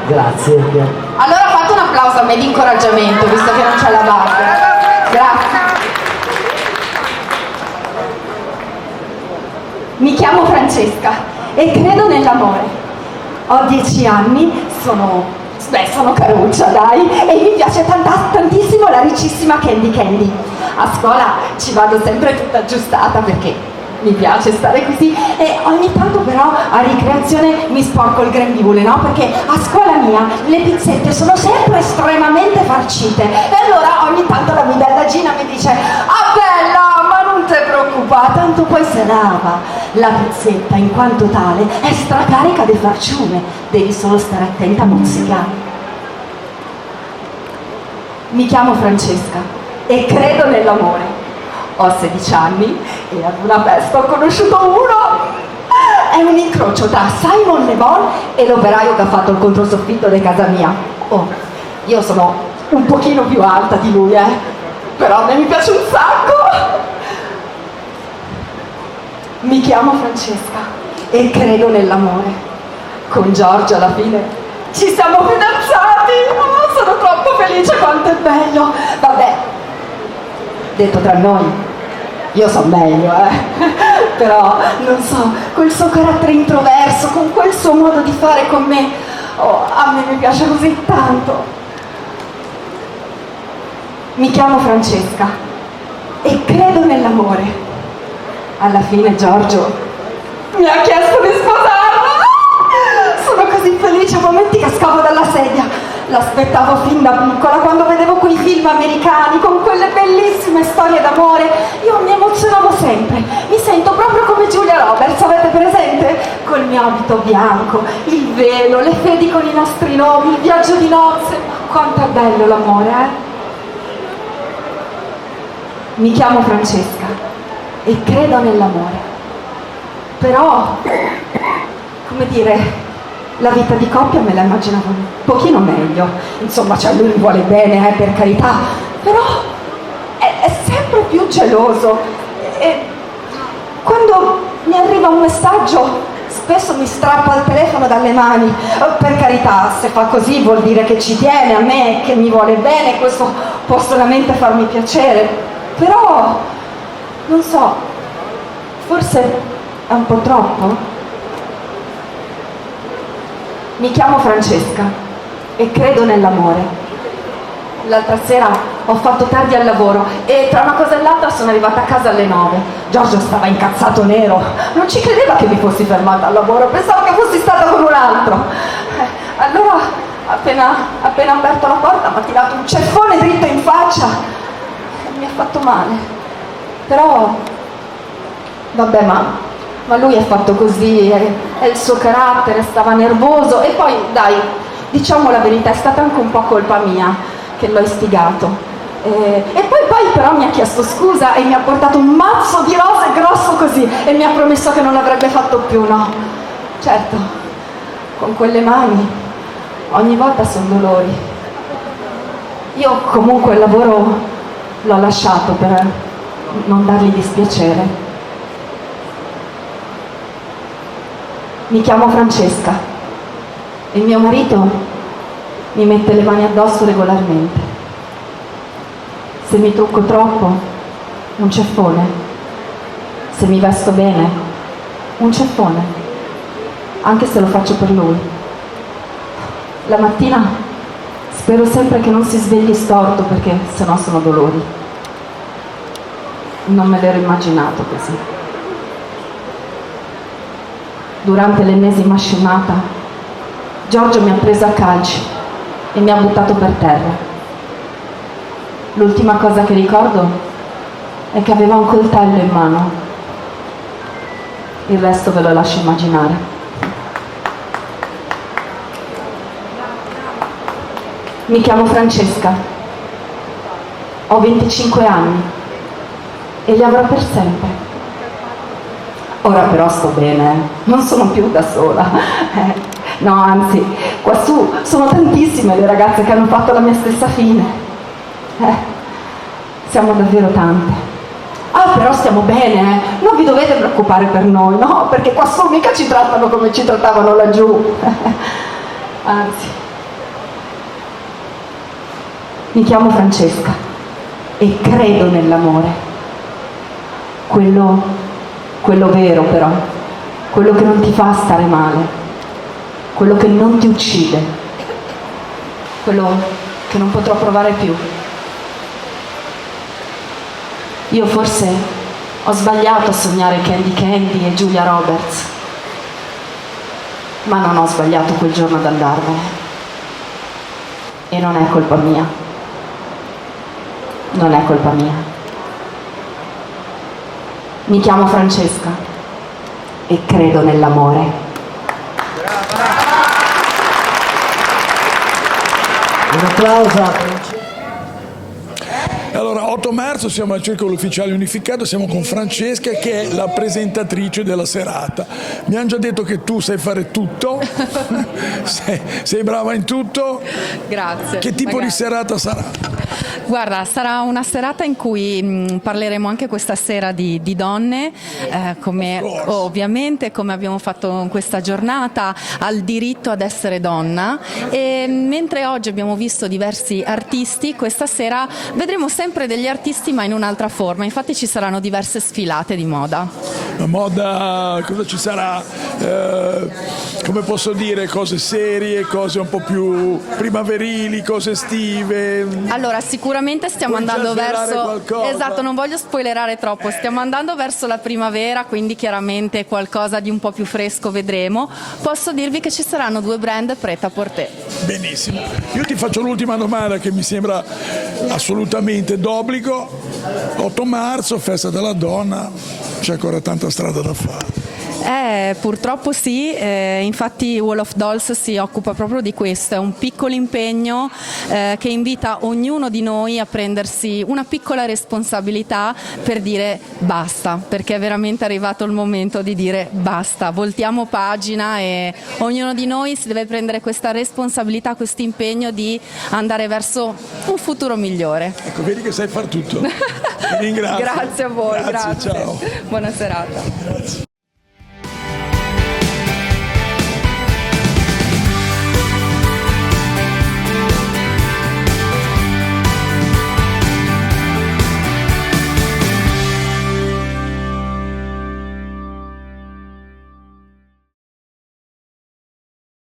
Grazie. Allora fate un applauso a me di incoraggiamento, visto che non c'è la Barbara. Grazie. Mi chiamo Francesca e credo nell'amore. Ho 10 anni, sono caruccia, dai, e mi piace tantissimo la ricissima Candy. A scuola ci vado sempre tutta aggiustata perché mi piace stare così e ogni tanto però a ricreazione mi sporco il grembiule, no? Perché a scuola mia le pizzette sono sempre estremamente farcite e allora ogni tanto la modella Gina mi dice: ah bella, ma non ti preoccupare, tanto poi se lava. La pizzetta in quanto tale è stracarica di farciume, devi solo stare attenta a mozzicare. Mi chiamo Francesca e credo nell'amore. Ho 16 anni e ad una festa ho conosciuto uno. È un incrocio tra Simon Le Bon e l'operaio che ha fatto il controsoffitto di casa mia. Oh, io sono un pochino più alta di lui, però a me mi piace un sacco. Mi chiamo Francesca e credo nell'amore. Con Giorgio alla fine ci siamo fidanzati. Oh, sono troppo felice, quanto è bello. Vabbè, detto tra noi, io so meglio, però non so, quel suo carattere introverso, con quel suo modo di fare con me, oh, a me mi piace così tanto. Mi chiamo Francesca e credo nell'amore. Alla fine Giorgio mi ha chiesto di sposarlo. Sono così felice, a momenti cascavo dalla sedia. L'aspettavo fin da piccola, quando vedevo quei film americani con quelle bellissime storie d'amore. Io mi emozionavo sempre. Mi sento proprio come Julia Roberts, avete presente? Col mio abito bianco, il velo, le fedi con i nostri nomi, il viaggio di nozze. Quanto è bello l'amore, Mi chiamo Francesca e credo nell'amore. Però, come dire, la vita di coppia me la immaginavo un pochino meglio. Insomma, cioè lui mi vuole bene, per carità, però è sempre più geloso. E quando mi arriva un messaggio, spesso mi strappa il telefono dalle mani. Per carità, se fa così vuol dire che ci tiene a me, che mi vuole bene, questo può solamente farmi piacere. Però, non so, forse è un po' troppo. Mi chiamo Francesca e credo nell'amore. L'altra sera ho fatto tardi al lavoro e tra una cosa e l'altra sono arrivata a casa alle 9. Giorgio stava incazzato nero, non ci credeva che mi fossi fermata al lavoro, pensavo che fossi stata con un altro. Allora, appena aperto la porta, mi ha tirato un ceffone dritto in faccia e mi ha fatto male. Però, vabbè, ma lui è fatto così, è il suo carattere, stava nervoso e poi, dai, diciamo la verità, è stata anche un po' colpa mia che l'ho istigato. E poi però mi ha chiesto scusa e mi ha portato un mazzo di rose grosso così e mi ha promesso che non l'avrebbe fatto più, no? Certo, con quelle mani ogni volta sono dolori. Io comunque il lavoro l'ho lasciato per non dargli dispiacere. Mi chiamo Francesca e mio marito mi mette le mani addosso regolarmente. Se mi trucco troppo, un ceffone. Se mi vesto bene, un ceffone. Anche se lo faccio per lui. La mattina spero sempre che non si svegli storto perché sennò sono dolori. Non me l'ero immaginato così. Durante l'ennesima scemata, Giorgio mi ha preso a calci e mi ha buttato per terra. L'ultima cosa che ricordo è che aveva un coltello in mano. Il resto ve lo lascio immaginare. Mi chiamo Francesca, ho 25 anni e li avrò per sempre. Ora però sto bene, non sono più da sola. No, anzi, quassù sono tantissime le ragazze che hanno fatto la mia stessa fine. Siamo davvero tante. Ah, però stiamo bene, non vi dovete preoccupare per noi, no? Perché quassù mica ci trattano come ci trattavano laggiù. Anzi, Mi chiamo Francesca e credo nell'amore. Quello vero però, quello che non ti fa stare male, quello che non ti uccide, quello che non potrò provare più. Io forse ho sbagliato a sognare Candy Candy e Julia Roberts, ma non ho sbagliato quel giorno ad andarmene. E non è colpa mia. Non è colpa mia. Mi chiamo Francesca e credo nell'amore. Un applauso a Francesca. Allora, 8 marzo siamo al Circolo Ufficiale Unificato, siamo con Francesca che è la presentatrice della serata. Mi hanno già detto che tu sai fare tutto, sei brava in tutto. Grazie. Che tipo di serata sarà? Guarda, sarà una serata in cui parleremo anche questa sera di donne, come ovviamente come abbiamo fatto in questa giornata, al diritto ad essere donna, e mentre oggi abbiamo visto diversi artisti, questa sera vedremo sempre degli artisti ma in un'altra forma, infatti ci saranno diverse sfilate di moda. La moda, cosa ci sarà? Come posso dire, cose serie, cose un po' più primaverili, cose estive? Allora, sicuramente stiamo Puoi andando già svelare verso... qualcosa? Esatto, non voglio spoilerare troppo, stiamo andando verso la primavera, quindi chiaramente qualcosa di un po' più fresco vedremo. Posso dirvi che ci saranno 2 brand prêt-à-porter. Benissimo. Io ti faccio l'ultima domanda che mi sembra assolutamente d'obbligo. 8 marzo, festa della donna, c'è ancora tanta strada da fare. Purtroppo sì, infatti Wall of Dolls si occupa proprio di questo, è un piccolo impegno che invita ognuno di noi a prendersi una piccola responsabilità per dire basta, perché è veramente arrivato il momento di dire basta, voltiamo pagina e ognuno di noi si deve prendere questa responsabilità, questo impegno di andare verso un futuro migliore. Ecco, vedi che sai far tutto. Ti ringrazio. Grazie a voi, grazie. Ciao. Buona serata. Grazie.